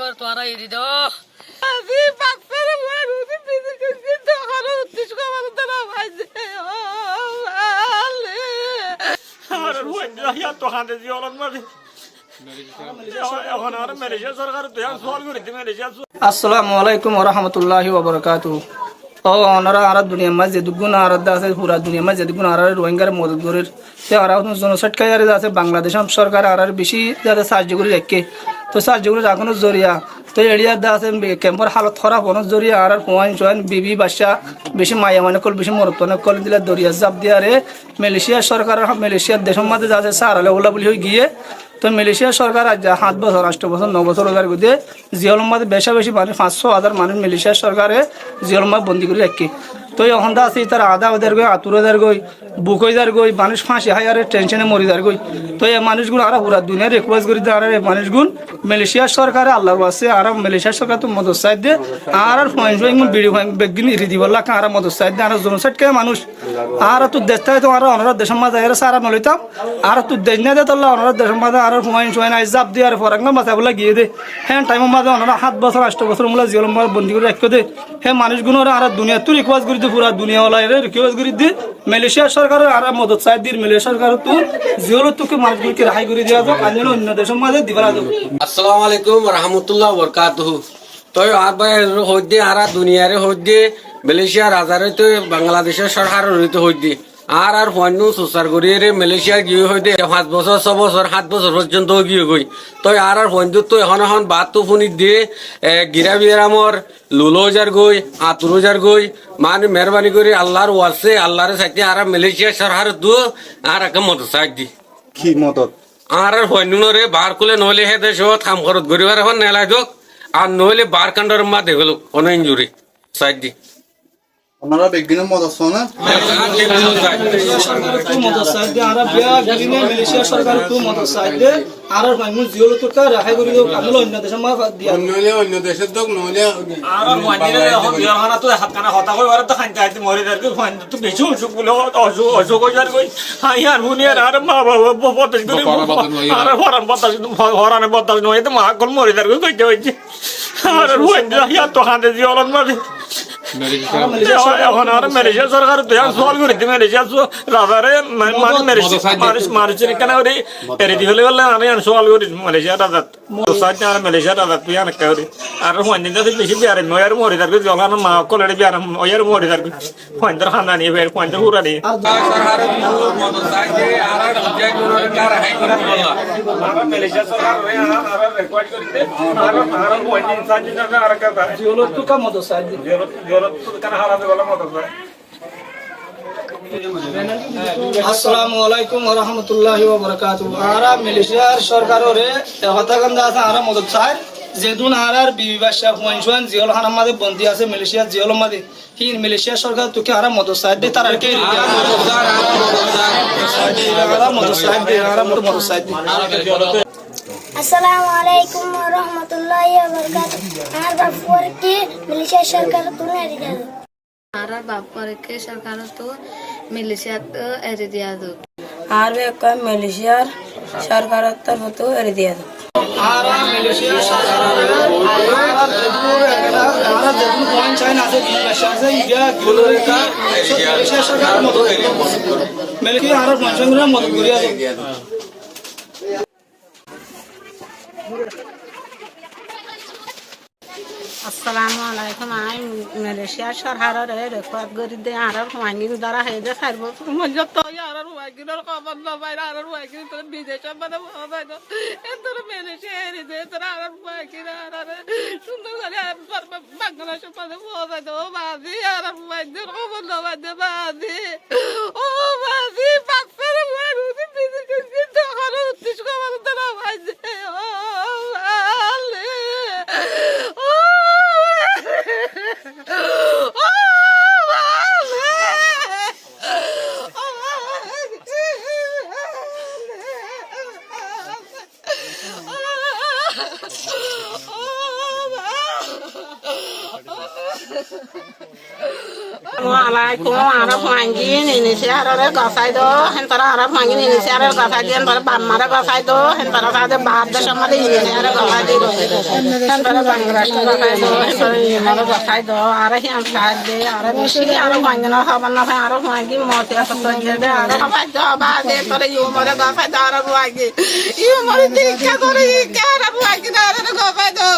তোরা এরি দাও আজি বাচ্চারে মার উদি পিছে কিছু তো হারো উত্তিস কমার দাও ভাইছে ও আলে আর ওইটা ইয়া তো হাতে জিওলন মাঝে এখন আর মালয়েশিয়া সরকার তো সওয়াল করে দিবে মালয়েশিয়া। আসসালামু আলাইকুম ওয়া রাহমাতুল্লাহি ওয়া বারাকাতুহু। ও ওনারা আর দুনিয়া মাঝে দুগুণ আর আছে পুরা দুনিয়া মাঝে দুগুণ আর রোহিঙ্গার মদত করে তে আর জনসট কায়ারে আছে বাংলাদেশ সরকার আর বেশি যাতে সাহায্য করে রাখে তো সাহায্য করে রাখানো জরিয়া তো এরিয়া দা আছে ক্যাম্পর হালত খারাপ হওয়ার জরিয়া আর ফোয়াইন চোয়াইন বিবি বাচ্চা বেশি মায়া মানে কল বেশি মরতনে কল দিলে দরিয়া জাপ দিয়ারে মালয়েশিয়া সরকার মালয়েশিয়ার দেশের মাঝে যাচ্ছে সারালে ওলা বলি হয়ে গিয়ে তো মালয়েশিয়া সরকার আজ 7 বছর 8 বছর 9 বছর ওদের গিয়ে জিওলম মাঝে বেশি মানুষ 500,000 মানুষ মালয়েশিয়া সরকারে জিওলম বন্দি করে রাখি তো এখন দা আছে তার আধা ওদের গই আতুরোদের গই বুক হইদার গই মানুষ ফাঁসি হয় আর টেনশনে মরিদার গই তো এই মানুষগুলো আর পুরা দুনিয়ার রিকোয়েস্ট করি আর এই মানুষগুলো মালয়েশিয়া সরকারে আল্লাহর আছে আর মালয়েশিয়া সরকার তো মদত চাই দে আর ফাইন বিড়ি ফাইন বেগিন ইরি দিব লাখ আর মদত চাই দে আর জনসাইড কে মানুষ আর তো দেখতে তো আর অনারা দেশের মাঝে এর সারা নলিতাম আর তো দেশ না দে তোলা অনারা দেশের মাঝে আর ফাইন আই জাপ দিয়ে আর ফরাঙ্গা মাথা বলে গিয়ে দে হ্যাঁ টাইমের মাঝে অনারা 7 বছর 8 বছর মূলা জিওলম বন্দি করে রাখতে দে হ্যাঁ মানুষগুলো আর দুনিয়া তো রিকোয়েস্ট করি পুরা দুনিয়া ওলা এর রিকোয়েস্ট করি দি মালয়েশিয়া সরকারের আর মদত চাই দি মালয়েশিয়া সরকার তো জিওল তোকে মানুষগুলোকে রেহাই করে দেওয়া যাক আর অন্য দেশের মাঝে দিবা যাক। আসসালামু আলাইকুম রাহমাতুল্লাহ ওয়া বারাকাতুহু। তো আর ভাই হইদে আর দুনিয়ারে হইদে মালয়েশিয়া রাজারে তো বাংলাদেশের সরকারের হইতে হইদে আর ফন্য সুসার করিয়ে মালয়েশিয়া গিয়ে হইতে 5 বছর 6 বছর 7 বছর পর্যন্ত গিয়ে গই তো আর ফন্য তো এখন বাত তো ফোনি দিয়ে গিরা বিরামর লুলোজার গই আতুরোজার গই মানে মেহরবানি করে আল্লাহর ওয়াসে আল্লাহর সাথে আর মালয়েশিয়া সরকার তো আর একটা মদত চাই দি কি মদত আর ফন্যরে বার খুলে নহলে হে দেশ কাম খরচ গরিবার এখন নেলাই যোগ আর নহলে বার কাণ্ডর মা দেখল অনেক ইঞ্জুরি সাইড দি ওনারা বেগিনের মদত চাও না সরকার তো মদত চাই দে আর বিয়া গিনে মালয়েশিয়া সরকার তো মদত চাই দে আর ফাইন জিওল তোকে রেহাই করে দিও কামলো অন্য দেশের মাঝে দিয়া নইলে অন্য দেশের দক নইলে আর মানিরে এখন বিয়াখানা তো হাত কানা হতা কই আর তো খাইতে আইতে মরে যার কই ফাইন তো বেশি অসুখ বলে অসুখ হই যার কই হাই আর হুনিয়ার আর মা বাবা বতাস করে আর হরানে বতাস নয় তো মা কল মরে যার কই কইতে হইছে আর হুইন ইয়া তো খাতে জিওলন মাঝে এখন আর মালয়েশিয়া সরকার তো সওয়াল করে দিবে মালয়েশিয়া রাজারে মানে মালয়েশিয়া মারছে কেন ওরে এর দি হলে বলে আমি সওয়াল করি মালয়েশিয়া রাজা তো সাথে আর মালয়েশিয়া রাজা তুই আন করি আর হইন দিন বেশি বিয়ারে নয়ার মরে যার জগান মা কলের বিয়ার ওয়ার মরে যার পয়েন্টার খানা নিয়ে বের পয়েন্টার পুরা নিয়ে সরকার মদত চাই দে আর দুজাই করে কার হাই করে বললা মালয়েশিয়া সরকার আর রেকর্ড করতে আর পয়েন্ট ইনসান জিনা আর কাটা জিওল তোকে মদত চাই দে আসসালামু আলাইকুম ওয়া রাহমাতুল্লাহি ওয়া বারাকাতুহু। আরা মালয়েশিয়ার সরকারের হতাকান্দা আছে আর মদত চাই যেদুন আর বিবি বাদশা ফুয়াইন জিওল খানার মাঝে বন্দি আছে মালয়েশিয়া জিওল মাঝে কি মালয়েশিয়া সরকার তোকে আর মদত চাই দে তার কে মদত চাই দে আর মদত চাই দে। আসসালামু আলাইকুম ওয়া রাহমাতুল্লাহি ওয়া বারাকাতুহু। আমার বাপুর কি মালয়েশিয়া সরকার তুলে এনে দাও আর বাপুর কে সরকার তো মালয়েশিয়া তো এনে দিয়া দাও আর কয় মালয়েশিয়ার সরকারের তরফ তো এনে দিয়া দাও আর মালয়েশিয়া সরকারের আর যেদুর আর যেদুর পয়েন্ট চাই না আছে বিবি বাদশা আছে ইয়া গ্লোরিকা মালয়েশিয়া সরকার মদত মালয়েশিয়া আর পঞ্চঙ্গরা মদত করিয়া দে। আসসালামু আলাইকুম। আমি মালয়েশিয়া সরকারের রেকর্ড করে দিয়ে আর ফাইনিং দ্বারা হয়ে যায় 4 বছর যত আর ওয়াগিনের খবর না পাই আর ওয়াগিন তো বিদেশে মানে হয় না এতরে মালয়েশিয়া এর যে তোরা আর ওয়াগিন আর সুন্দর করে বাংলাদেশের মানে হয় না ও বাজি আর ওয়াগিন খবর না পাই বাজি ও বাজি বাচ্চারে মার উদি পিছে কিছু তো হারো উত্তিস খবর দাও ভাইছে ও আলে ও Oh, Assalamualaikum arab wangi ini siarare gasai do hentara arab wangi ini siarare gasai di hentara bamara gasai do hentara sade baad sama di ini siarare gasai di do hentara bangladesh gasai do hentara ini gasai do arah yang sade arah misi arab wangi na saban na arab wangi mati asal jadi arab gasai do baad hentara yumara gasai do arab wangi yumara tiga kori arab wangi na arab gasai do